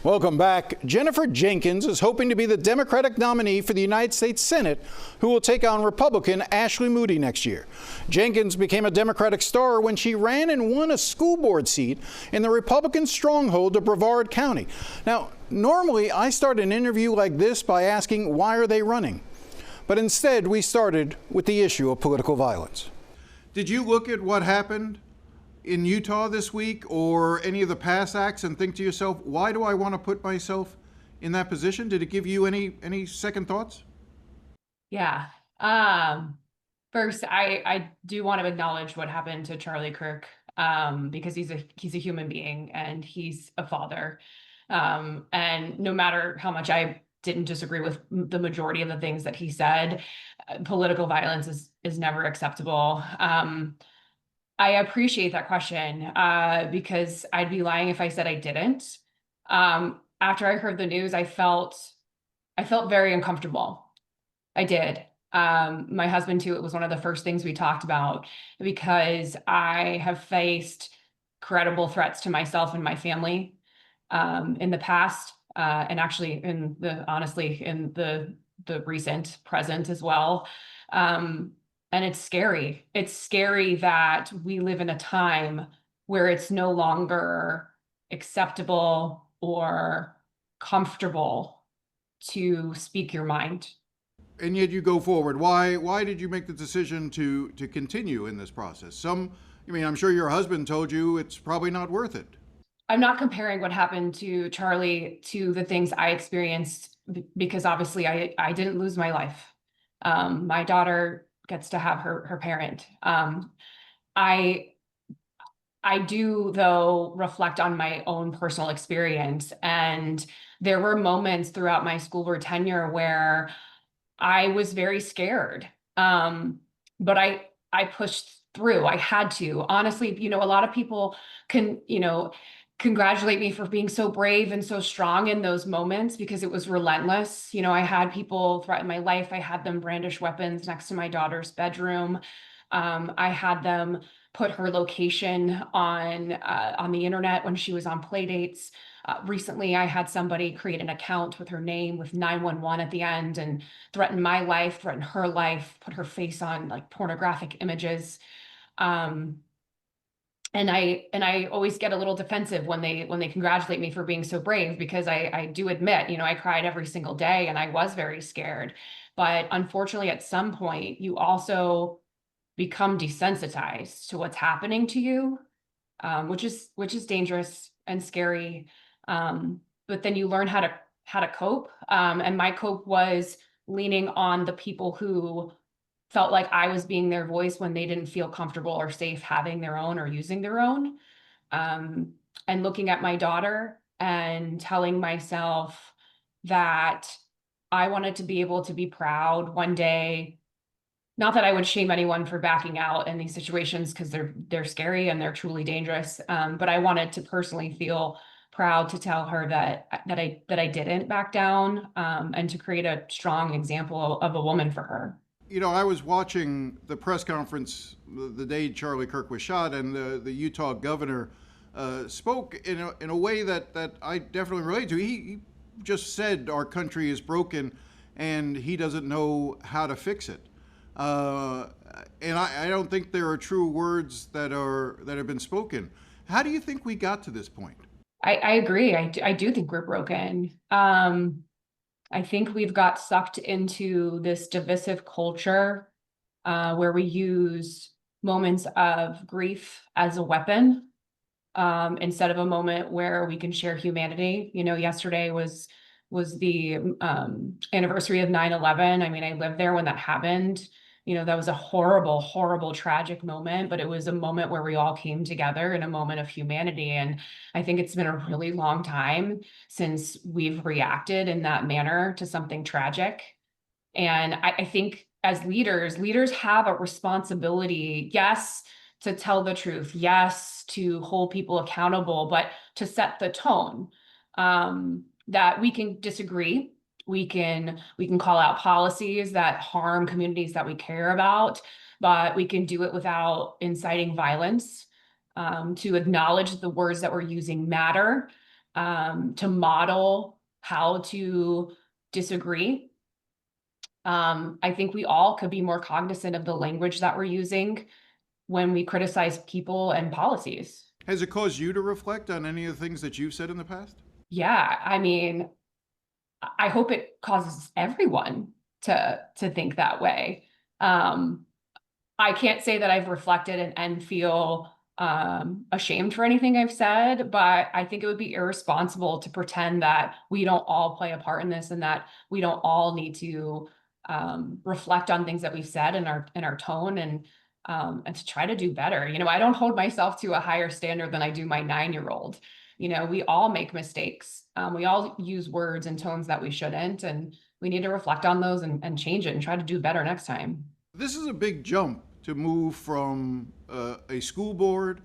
Welcome back. Jennifer Jenkins is hoping to be the Democratic nominee for the United States Senate, who will take on Republican Ashley Moody next year. Jenkins became a Democratic star when she ran and won a school board seat in the Republican stronghold of Brevard County. Now, normally I start an interview like this by asking, why are they running? But instead, we started with the issue of political violence. Did you look at what happened in Utah this week or any of the past acts and think to yourself, why do I want to put myself in that position? Did it give you any second thoughts? Yeah. First, I do want to acknowledge what happened to Charlie Kirk, because he's a human being and he's a father. And no matter how much I didn't disagree with the majority of the things that he said, political violence is never acceptable. I appreciate that question, because I'd be lying if I said I didn't. After I heard the news, I felt very uncomfortable. I did. My husband too, it was one of the first things we talked about, because I have faced credible threats to myself and my family in the past, and actually honestly in the recent present as well. And it's scary. It's scary that we live in a time where it's no longer acceptable or comfortable to speak your mind. And yet you go forward. Why did you make the decision to continue in this process? I'm sure your husband told you it's probably not worth it. I'm not comparing what happened to Charlie to the things I experienced, because obviously I didn't lose my life. My daughter gets to have her parent. I do, though, reflect on my own personal experience. And there were moments throughout my school board tenure where I was very scared. But I pushed through. I had to. Honestly, a lot of people can, congratulate me for being so brave and so strong in those moments, because it was relentless. I had people threaten my life. I had them brandish weapons next to my daughter's bedroom. I had them put her location on the internet when she was on play dates. Recently, I had somebody create an account with her name with 911 at the end and threaten my life, threaten her life, put her face on like pornographic images. And I always get a little defensive when they congratulate me for being so brave, because I do admit, I cried every single day and I was very scared. But unfortunately, at some point, you also become desensitized to what's happening to you, which is dangerous and scary. But then you learn how to cope. And my cope was leaning on the people who felt like I was being their voice when they didn't feel comfortable or safe having their own or using their own. And looking at my daughter and telling myself that I wanted to be able to be proud one day. Not that I would shame anyone for backing out in these situations, because they're scary and they're truly dangerous. But I wanted to personally feel proud to tell her that I didn't back down, and to create a strong example of a woman for her. I was watching the press conference the day Charlie Kirk was shot, and the Utah governor spoke in a way that I definitely relate to. He just said our country is broken and he doesn't know how to fix it. And I don't think there are true words that have been spoken. How do you think we got to this point? I agree. I do think we're broken. I think we've got sucked into this divisive culture, where we use moments of grief as a weapon, instead of a moment where we can share humanity. Yesterday was the anniversary of 9/11. I lived there when that happened. That was a horrible, horrible, tragic moment, but it was a moment where we all came together in a moment of humanity. And I think it's been a really long time since we've reacted in that manner to something tragic. And I think as leaders have a responsibility, yes, to tell the truth, yes, to hold people accountable, but to set the tone, that we can disagree. We can call out policies that harm communities that we care about, but we can do it without inciting violence, to acknowledge the words that we're using matter, to model how to disagree. I think we all could be more cognizant of the language that we're using when we criticize people and policies. Has it caused you to reflect on any of the things that you've said in the past? Yeah, I mean, I hope it causes everyone to think that way. I can't say that I've reflected and feel ashamed for anything I've said, but I think it would be irresponsible to pretend that we don't all play a part in this and that we don't all need to reflect on things that we've said in our tone and to try to do better. You know, I don't hold myself to a higher standard than I do my 9-year-old. You know, we all make mistakes. We all use words and tones that we shouldn't, and we need to reflect on those and change it and try to do better next time. This is a big jump to move from a school board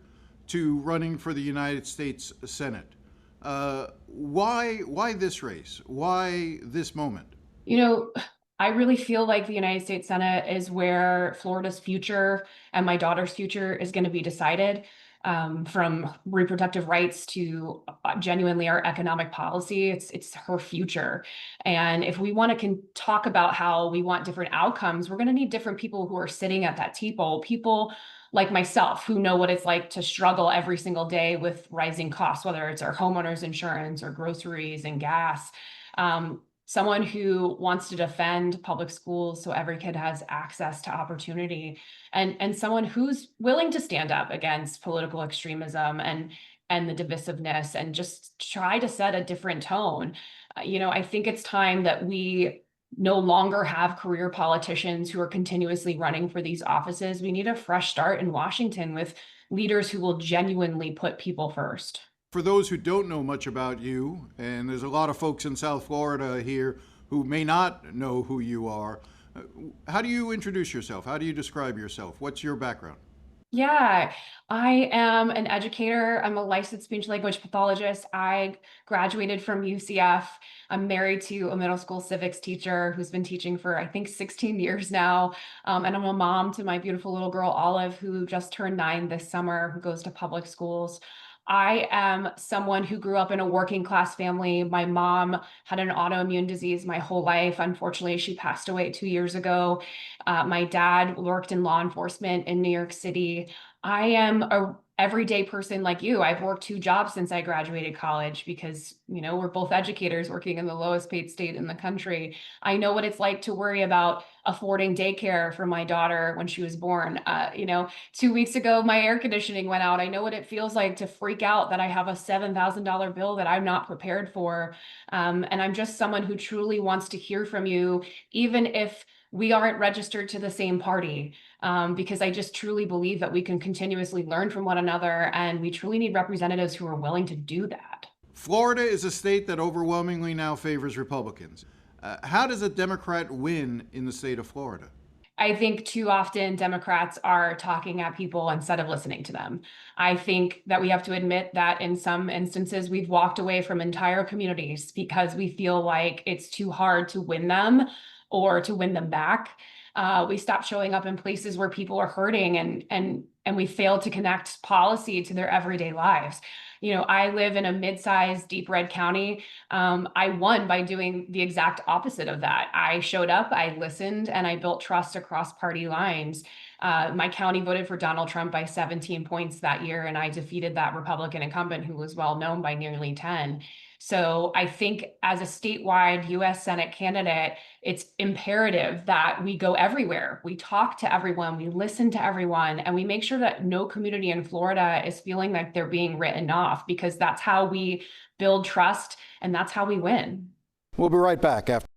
to running for the United States Senate. Why this race? Why this moment? You know, I really feel like the United States Senate is where Florida's future and my daughter's future is going to be decided, from reproductive rights to genuinely our economic policy. It's her future. And if we want to talk about how we want different outcomes, we're going to need different people who are sitting at that table, people like myself who know what it's like to struggle every single day with rising costs, whether it's our homeowners insurance or groceries and gas. Someone who wants to defend public schools so every kid has access to opportunity, and someone who's willing to stand up against political extremism and the divisiveness and just try to set a different tone. You know, I think it's time that we no longer have career politicians who are continuously running for these offices. We need a fresh start in Washington with leaders who will genuinely put people first. For those who don't know much about you, and there's a lot of folks in South Florida here who may not know who you are, how do you introduce yourself? How do you describe yourself? What's your background? Yeah, I am an educator. I'm a licensed speech language pathologist. I graduated from UCF. I'm married to a middle school civics teacher who's been teaching for, I think, 16 years now. And I'm a mom to my beautiful little girl, Olive, who just turned 9 this summer, who goes to public schools. I am someone who grew up in a working class family. My mom had an autoimmune disease my whole life. Unfortunately, she passed away 2 years ago. My dad worked in law enforcement in New York City. I am a everyday person like you. I've worked 2 jobs since I graduated college because, you know, we're both educators working in the lowest paid state in the country. I know what it's like to worry about affording daycare for my daughter when she was born. You know, 2 weeks ago, my air conditioning went out. I know what it feels like to freak out that I have a $7,000 bill that I'm not prepared for. And I'm just someone who truly wants to hear from you, even if we aren't registered to the same party, because I just truly believe that we can continuously learn from one another, and we truly need representatives who are willing to do that. Florida is a state that overwhelmingly now favors Republicans. How does a Democrat win in the state of Florida? I think too often Democrats are talking at people instead of listening to them. I think that we have to admit that in some instances we've walked away from entire communities because we feel like it's too hard to win them or to win them back. We stop showing up in places where people are hurting, and we fail to connect policy to their everyday lives. You know, I live in a mid-sized, deep red county. I won by doing the exact opposite of that. I showed up, I listened, and I built trust across party lines. My county voted for Donald Trump by 17 points that year, and I defeated that Republican incumbent who was well known by nearly 10. So I think as a statewide U.S. Senate candidate, it's imperative that we go everywhere. We talk to everyone, we listen to everyone, and we make sure that no community in Florida is feeling like they're being written off, because that's how we build trust and that's how we win. We'll be right back after.